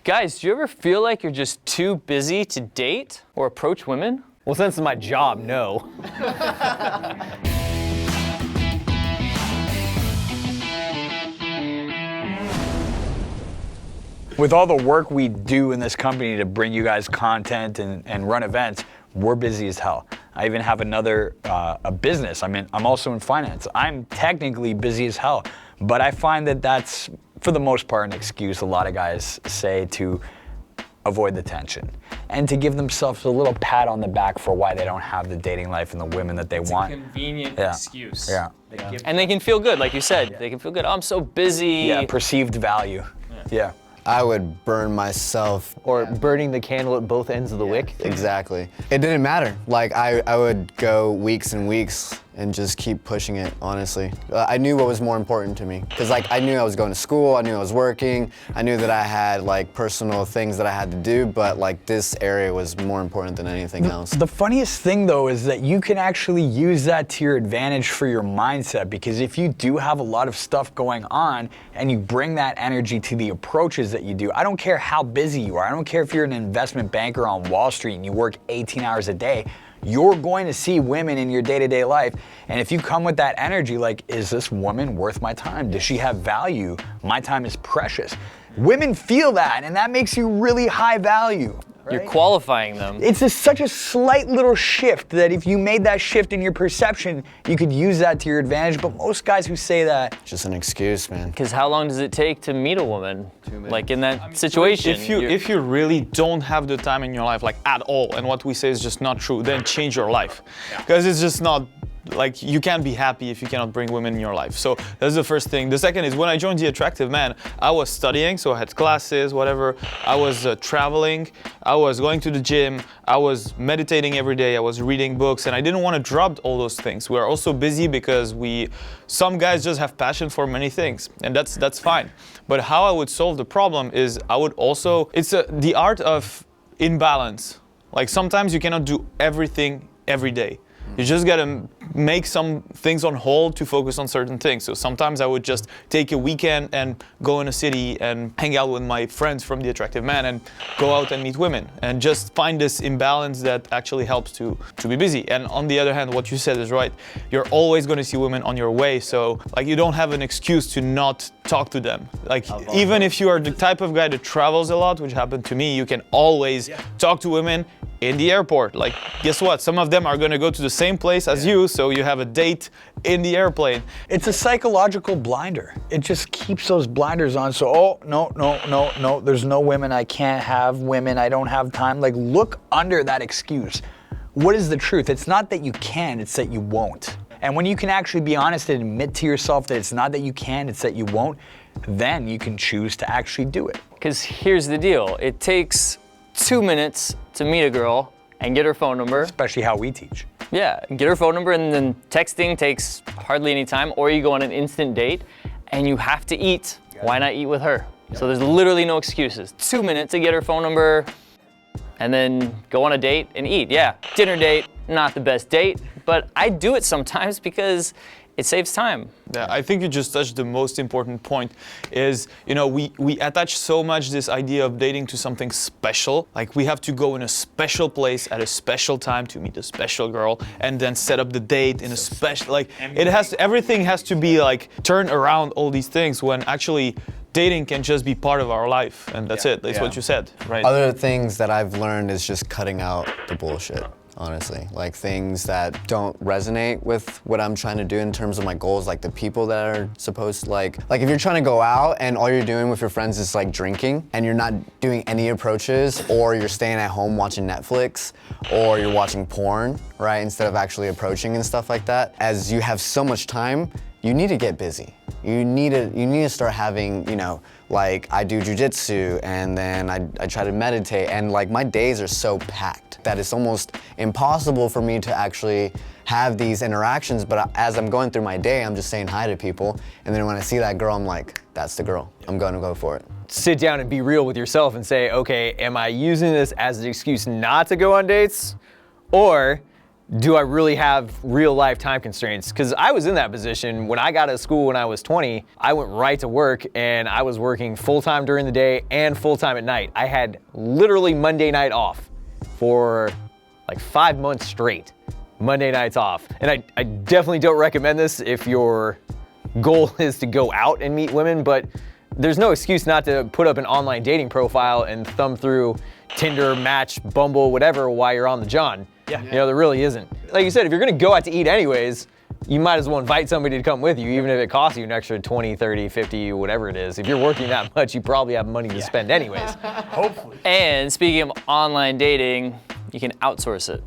Guys, do you ever feel like you're just too busy to date or approach women? Well, since it's my job, no. With all the work we do in this company to bring you guys content and run events, we're busy as hell. I even have a business. I'm also in finance. I'm technically busy as hell, but I find that that's, for the most part, an excuse a lot of guys say to avoid the tension and to give themselves a little pat on the back for why they don't have the dating life and the women that they want. It's a convenient excuse. Yeah. And they can feel good, like you said. They can feel good. Oh, I'm so busy. Yeah, perceived value. Yeah. I would burn myself. Or burning the candle at both ends of the wick. Exactly. It didn't matter. Like, I would go weeks and weeks and just keep pushing it, honestly. I knew what was more important to me. Because, like, I knew I was going to school, I knew I was working, I knew that I had, like, personal things that I had to do, but, like, this area was more important than anything else. The funniest thing, though, is that you can actually use that to your advantage for your mindset, because if you do have a lot of stuff going on and you bring that energy to the approaches that you do, I don't care how busy you are, I don't care if you're an investment banker on Wall Street and you work 18 hours a day, you're going to see women in your day-to-day life. And if you come with that energy, like, is this woman worth my time? Does she have value? My time is precious. Women feel that, and that makes you really high value. You're qualifying them. It's such a slight little shift that if you made that shift in your perception, you could use that to your advantage. But most guys who say that, Just an excuse, man. Because how long does it take to meet a woman? Like in that situation. If you really don't have the time in your life, like at all, and what we say is just not true, then change your life. Because it's just not, like, you can't be happy if you cannot bring women in your life. So that's the first thing. The second is, when I joined The Attractive Man, I was studying, so I had classes, whatever. I was traveling, I was going to the gym, I was meditating every day, I was reading books, and I didn't want to drop all those things. We are also busy because some guys just have passion for many things, and that's fine. But how I would solve the problem is it's the art of imbalance. Like, sometimes you cannot do everything every day. You just gotta make some things on hold to focus on certain things. So sometimes I would just take a weekend and go in a city and hang out with my friends from The Attractive Man and go out and meet women and just find this imbalance that actually helps to be busy. And on the other hand, what you said is right. You're always gonna see women on your way. So, like, you don't have an excuse to not talk to them. Like, even if you are the type of guy that travels a lot, which happened to me, you can always talk to women in the airport. Like, guess what? Some of them are gonna go to the same place as you, so you have a date in the airplane. it's a psychological blinder. It just keeps those blinders on. So, oh, no, there's no women, I can't have women, I don't have time. Like, look under that excuse. What is the truth? It's not that you can, it's that you won't. And when you can actually be honest and admit to yourself that it's not that you can, it's that you won't, then you can choose to actually do it. Because here's the deal. It takes 2 minutes to meet a girl and get her phone number. Especially how we teach. Yeah, get her phone number, and then texting takes hardly any time, or you go on an instant date and you have to eat. Why not eat with her? So there's literally no excuses. 2 minutes to get her phone number and then go on a date and eat. Yeah, dinner date, not the best date, but I do it sometimes because it saves time. Yeah, I think you just touched the most important point is, we attach so much this idea of dating to something special. Like, we have to go in a special place at a special time to meet a special girl and then set up the date in a special, like, everything has to be like turn around all these things, when actually dating can just be part of our life, and that's it. That's what you said, right? Other things that I've learned is just cutting out the bullshit. Honestly, like, things that don't resonate with what I'm trying to do in terms of my goals, like the people that are supposed to, like if you're trying to go out and all you're doing with your friends is like drinking and you're not doing any approaches, or you're staying at home watching Netflix, or you're watching porn, right, instead of actually approaching and stuff like that. As you have so much time, you need to get busy. You need to start having, like, I do jujitsu, and then I try to meditate, and like my days are so packed that it's almost impossible for me to actually have these interactions. But as I'm going through my day, I'm just saying hi to people, and then when I see that girl, I'm like, that's the girl. I'm gonna go for it. Sit down and be real with yourself and say, okay, am I using this as an excuse not to go on dates? Or do I really have real life time constraints? Because I was in that position when I got out of school when I was 20. I went right to work and I was working full time during the day and full time at night. I had literally Monday night off for like 5 months straight. Monday nights off. And I definitely don't recommend this if your goal is to go out and meet women, but there's no excuse not to put up an online dating profile and thumb through Tinder, Match, Bumble, whatever while you're on the John. Yeah. You know, there really isn't. Like you said, if you're gonna go out to eat anyways, you might as well invite somebody to come with you, even if it costs you an extra 20, 30, 50, whatever it is. If you're working that much, you probably have money to spend anyways. Hopefully. And speaking of online dating, you can outsource it.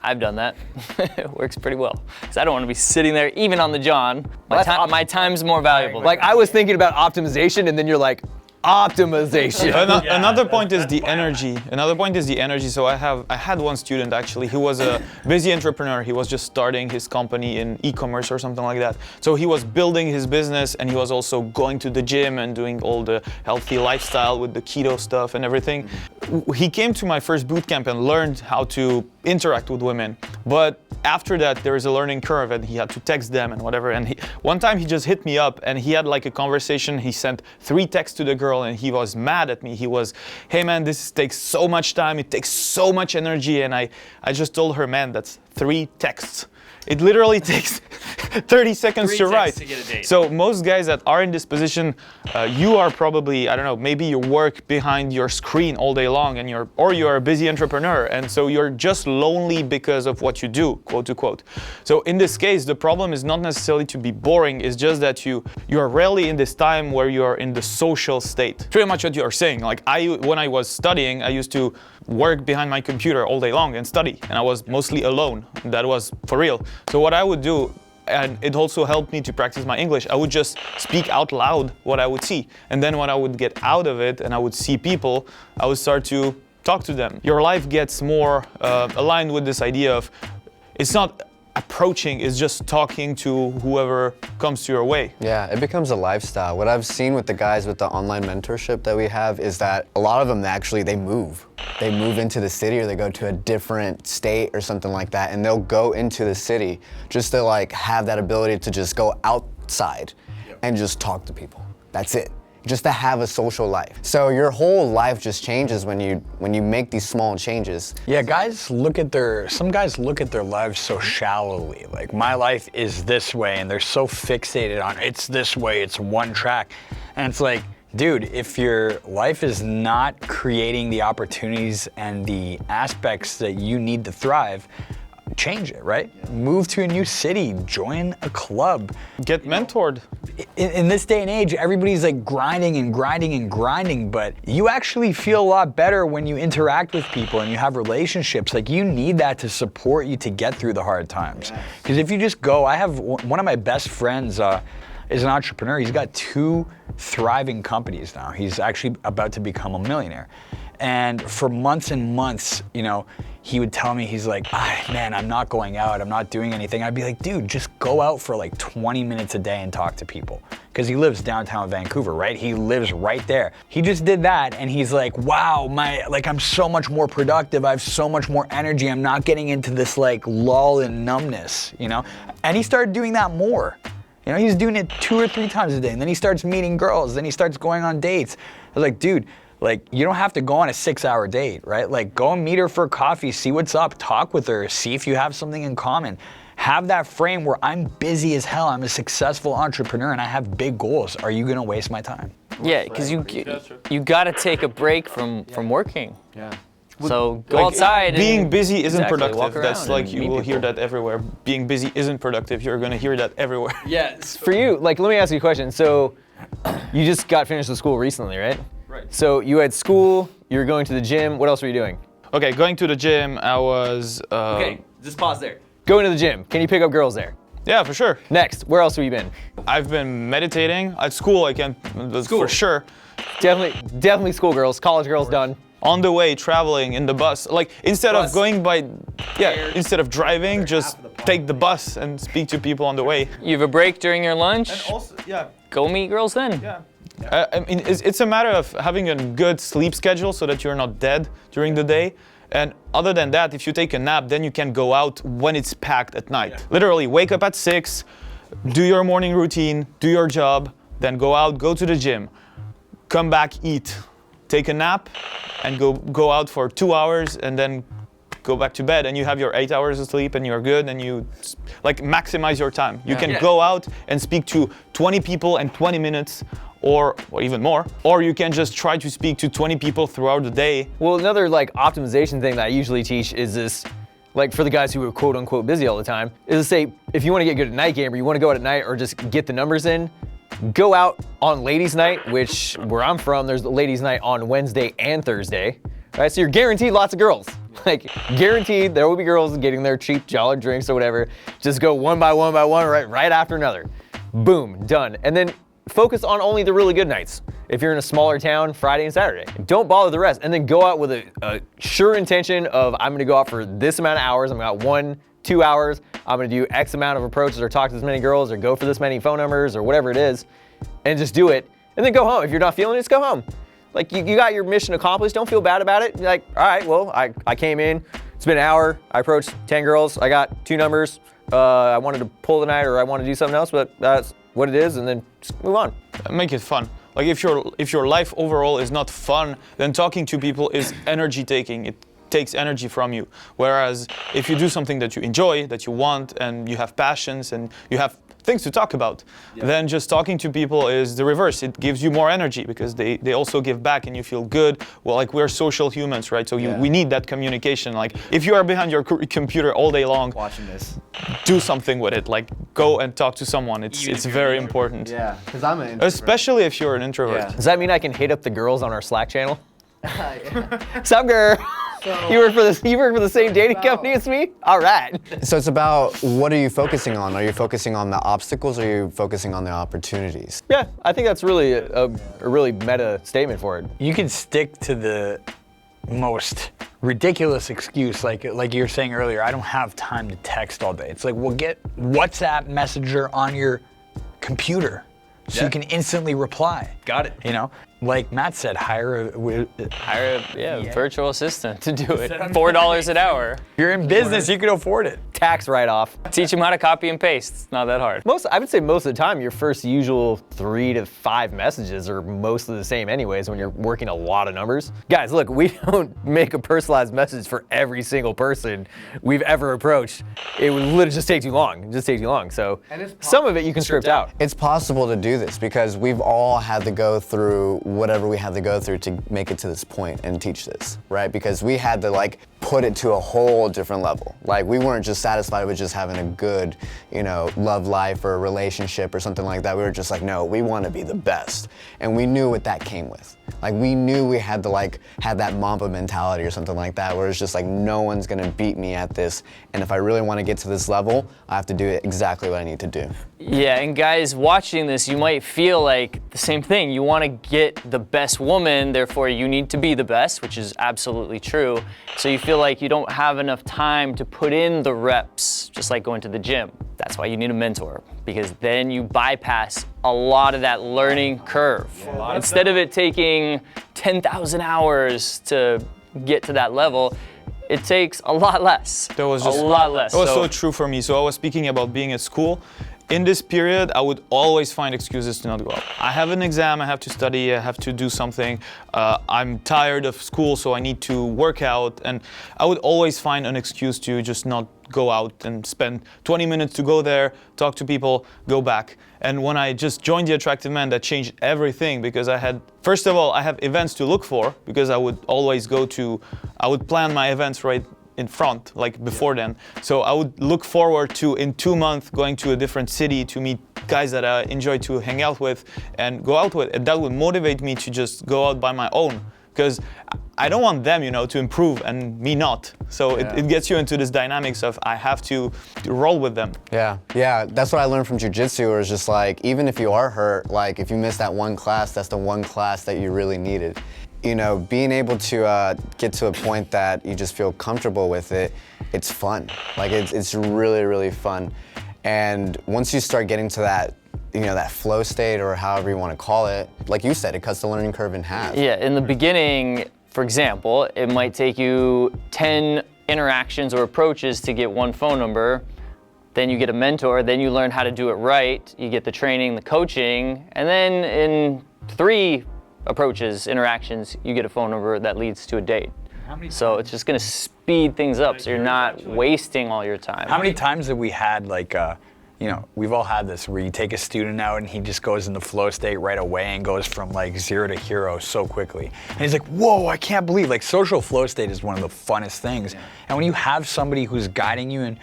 I've done that. It works pretty well. Because I don't want to be sitting there, even on the John. My time's more valuable. Like I was thinking about optimization and then you're like, optimization. Another point is the energy. So I had one student actually. He was a busy entrepreneur. He was just starting his company in e-commerce or something like that. So he was building his business and he was also going to the gym and doing all the healthy lifestyle with the keto stuff and everything. He came to my first boot camp and learned how to interact with women. But after that, there is a learning curve and he had to text them and whatever. And one time he just hit me up and he had like a conversation. He sent 3 texts to the girl and he was mad at me. He was, hey man, this takes so much time. It takes so much energy. And I just told her, man, that's 3 texts. It literally takes 30 seconds to write. To get a date. So most guys that are in this position, you are probably, I don't know, maybe you work behind your screen all day long and you're a busy entrepreneur. And so you're just lonely because of what you do, quote unquote. So in this case, the problem is not necessarily to be boring. It's just that you're rarely in this time where you're in the social state. Pretty much what you're saying. Like when I was studying, I used to work behind my computer all day long and study. And I was mostly alone. That was for real. So what I would do, and it also helped me to practice my English, I would just speak out loud what I would see. And then when I would get out of it and I would see people, I would start to talk to them. Your life gets more aligned with this idea of, it's not approaching, it's just talking to whoever comes to your way. Yeah, it becomes a lifestyle. What I've seen with the guys with the online mentorship that we have is that a lot of them actually, they move. They move into the city or they go to a different state or something like that, and they'll go into the city just to like have that ability to just go outside and just talk to people. That's it. Just to have a social life. So your whole life just changes when you make these small changes. Yeah, some guys look at their lives so shallowly. Like, my life is this way, and they're so fixated on it's this way, it's one track. And it's like, dude, if your life is not creating the opportunities and the aspects that you need to thrive, change it, right? Yeah. Move to a new city, join a club. Get mentored. In this day and age, everybody's like grinding, but you actually feel a lot better when you interact with people and you have relationships. Like, you need that to support you to get through the hard times. Because if you just go, I have one of my best friends is an entrepreneur. He's got 2 thriving companies now. He's actually about to become a millionaire. And for months and months, you know, he would tell me, he's like, man, I'm not going out, I'm not doing anything. I'd be like, dude, just go out for like 20 minutes a day and talk to people. Because he lives downtown Vancouver, right? He lives right there. He just did that and he's like, wow, I'm so much more productive. I have so much more energy. I'm not getting into this like lull and numbness, you know? And he started doing that more. You know, he's doing it 2 or 3 times a day. And then he starts meeting girls, then he starts going on dates. I was like, dude, like, you don't have to go on a 6-hour date, right? Like, go and meet her for coffee, see what's up, talk with her, see if you have something in common. Have that frame where I'm busy as hell, I'm a successful entrepreneur, and I have big goals. Are you gonna waste my time? Yeah, because you gotta take a break from working. Yeah. So go outside. Being busy isn't productive. Walk That's around like and you meet will hear people. that everywhere. Being busy isn't productive. You're gonna hear that everywhere. Yes. For you, like, let me ask you a question. So you just got finished with school recently, right? Right. So you had school, you were going to the gym. What else were you doing? Okay, going to the gym, I was. Okay, just pause there. Going to the gym. Can you pick up girls there? Yeah, for sure. Next, where else have you been? I've been meditating at school. I can for sure. Definitely school girls, college girls done. On the way, traveling in the bus, like instead of going by, instead of driving, just take the bus and speak to people on the way. You have a break during your lunch. And also, Go meet girls then. Yeah. I mean, it's a matter of having a good sleep schedule so that you're not dead during the day. And other than that, if you take a nap, then you can go out when it's packed at night. Literally, wake up at 6, do your morning routine, do your job, then go out, go to the gym, come back, eat, take a nap, and go out for 2 hours, and then go back to bed, and you have your 8 hours of sleep, and you're good, and you like maximize your time. You can go out and speak to 20 people in 20 minutes, or even more, or you can just try to speak to 20 people throughout the day. Well, another like optimization thing that I usually teach is this, like for the guys who are quote unquote busy all the time, is to say, if you want to get good at night game, or you want to go out at night, or just get the numbers in, go out on ladies' night, which where I'm from, there's the ladies' night on Wednesday and Thursday, right? So you're guaranteed lots of girls. Like guaranteed there will be girls getting their cheap dollar drinks or whatever. Just go one by one, right after another. Boom, done. And then focus on only the really good nights. If you're in a smaller town, Friday and Saturday. Don't bother the rest, and then go out with a sure intention of, I'm gonna go out for this amount of hours, I'm gonna go out 1-2 hours, I'm gonna do X amount of approaches or talk to this many girls or go for this many phone numbers or whatever it is, and just do it, and then go home. If you're not feeling it, just go home. Like you got your mission accomplished, don't feel bad about it. You're like, all right, well, I came in, it's been an hour, I approached 10 girls, I got 2 numbers, I wanted to pull the night or I want to do something else, but that's what it is, and then just move on. Make it fun. Like if your life overall is not fun, then talking to people is energy taking. It takes energy from you. Whereas if you do something that you enjoy, that you want, and you have passions and you have things to talk about, then just talking to people is the reverse. It gives you more energy because they also give back and you feel good. Well, like we're social humans, right? So we need that communication. Like if you are behind your computer all day long, Watching this. do something with it. Like go and talk to someone. It's very important. Yeah, because I'm an introvert. Especially if you're an introvert. Yeah. Does that mean I can hit up the girls on our Slack channel? Sup, girl? You work for the same dating company as me? All right. So it's about, what are you focusing on? Are you focusing on the obstacles or are you focusing on the opportunities? Yeah, I think that's really a really meta statement for it. You can stick to the most ridiculous excuse, like you were saying earlier, I don't have time to text all day. It's like, well, get WhatsApp Messenger on your computer so you can instantly reply. Got it. You know, like Matt said, hire a virtual assistant to do it. $4 an hour. If you're in business, you can afford it. Tax write-off. Teach them how to copy and paste. It's not that hard. I would say most of the time, your first usual 3 to 5 messages are mostly the same anyways when you're working a lot of numbers. Guys, look, we don't make a personalized message for every single person we've ever approached. It would literally just take too long. It just takes too long. So some of it you can script out. It's possible to do this because we've all had to go through whatever we had to go through to make it to this point and teach this, right? Because we had to like put it to a whole different level. Like we weren't just satisfied with just having a good, love life or a relationship or something like that. We were just like, no, we want to be the best. And we knew what that came with. Like we knew we had to like have that Mamba mentality or something like that, where it's just like, no one's gonna beat me at this. And if I really want to get to this level, I have to do it exactly what I need to do. Yeah, and guys watching this, you might feel like the same thing. You want to get the best woman, therefore you need to be the best, which is absolutely true. So you feel like you don't have enough time to put in the reps, just like going to the gym. That's why you need a mentor, because then you bypass a lot of that learning curve. Instead of it taking 10,000 hours to get to that level, it takes a lot less. That was just a lot less. That was so true for me. So I was speaking about being at school. In this period, I would always find excuses to not go out. I have an exam, I have to study, I have to do something. I'm tired of school, so I need to work out. And I would always find an excuse to just not go out and spend 20 minutes to go there, talk to people, go back. And when I just joined The Attractive Man, that changed everything because first of all, I have events to look for because I would always I would plan my events right in front, like before then. So I would look forward to, in 2 months, going to a different city to meet guys that I enjoy to hang out with and go out with. And that would motivate me to just go out by my own. Because I don't want them, to improve and me not. So it gets you into this dynamics of I have to roll with them. Yeah, that's what I learned from jiu-jitsu, where it's just like, even if you are hurt, like if you miss that one class, that's the one class that you really needed. Being able to get to a point that you just feel comfortable with it, it's fun. Like it's really, really fun. And once you start getting to that, that flow state or however you want to call it, like you said, it cuts the learning curve in half. Yeah, in the beginning, For example, it might take you 10 interactions or approaches to get one phone number. Then you get a mentor, then you learn how to do it right. You get the training, the coaching, and then in 3 approaches, interactions, you get a phone number that leads to a date. So it's just gonna speed things up so you're not wasting all your time. How many times have we had like, you know, we've all had this where you take a student out and he just goes into flow state right away and goes from like 0 to hero so quickly. And he's like, whoa, I can't believe, like social flow state is one of the funnest things. And when you have somebody who's guiding you and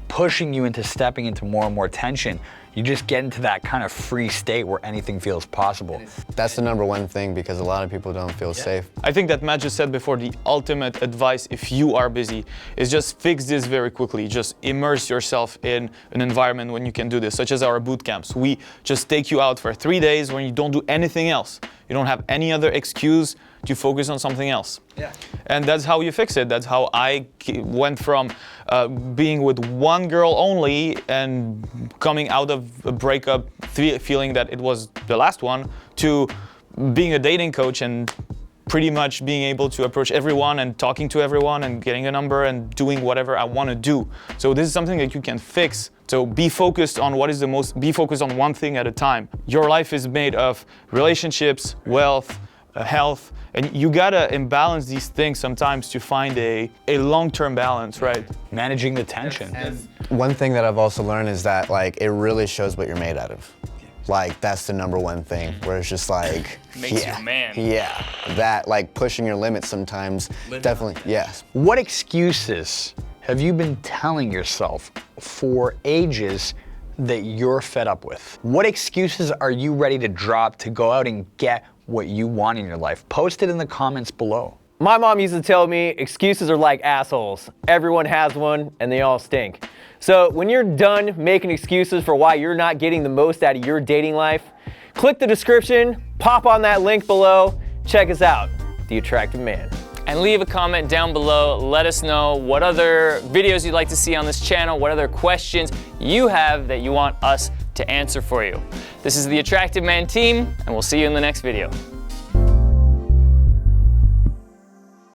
pushing you into stepping into more and more tension, you just get into that kind of free state where anything feels possible. That's the #1 thing because a lot of people don't feel safe. I think that Matt just said before, the ultimate advice if you are busy is just fix this very quickly. Just immerse yourself in an environment when you can do this, such as our boot camps. We just take you out for 3 days when you don't do anything else. You don't have any other excuse to focus on something else. Yeah. And that's how you fix it. That's how I went from being with one girl only and coming out of a breakup feeling that it was the last one to being a dating coach and pretty much being able to approach everyone and talking to everyone and getting a number and doing whatever I want to do. So this is something that you can fix. So be focused on be focused on one thing at a time. Your life is made of relationships, wealth, health, and you gotta imbalance these things sometimes to find a long-term balance, right? Managing the tension. One thing that I've also learned is that like it really shows what you're made out of. Like that's the #1 thing where it's just like Makes you a man. Yeah, that like pushing your limits sometimes definitely yes. What excuses have you been telling yourself for ages that you're fed up with? What excuses are you ready to drop to go out and get what you want in your life? Post it in the comments below. My mom used to tell me excuses are like assholes. Everyone has one and they all stink. So when you're done making excuses for why you're not getting the most out of your dating life, click the description, pop on that link below, check us out, The Attractive Man. And leave a comment down below. Let us know what other videos you'd like to see on this channel, what other questions you have that you want us to answer for you. This is the Attractive Man team, and we'll see you in the next video.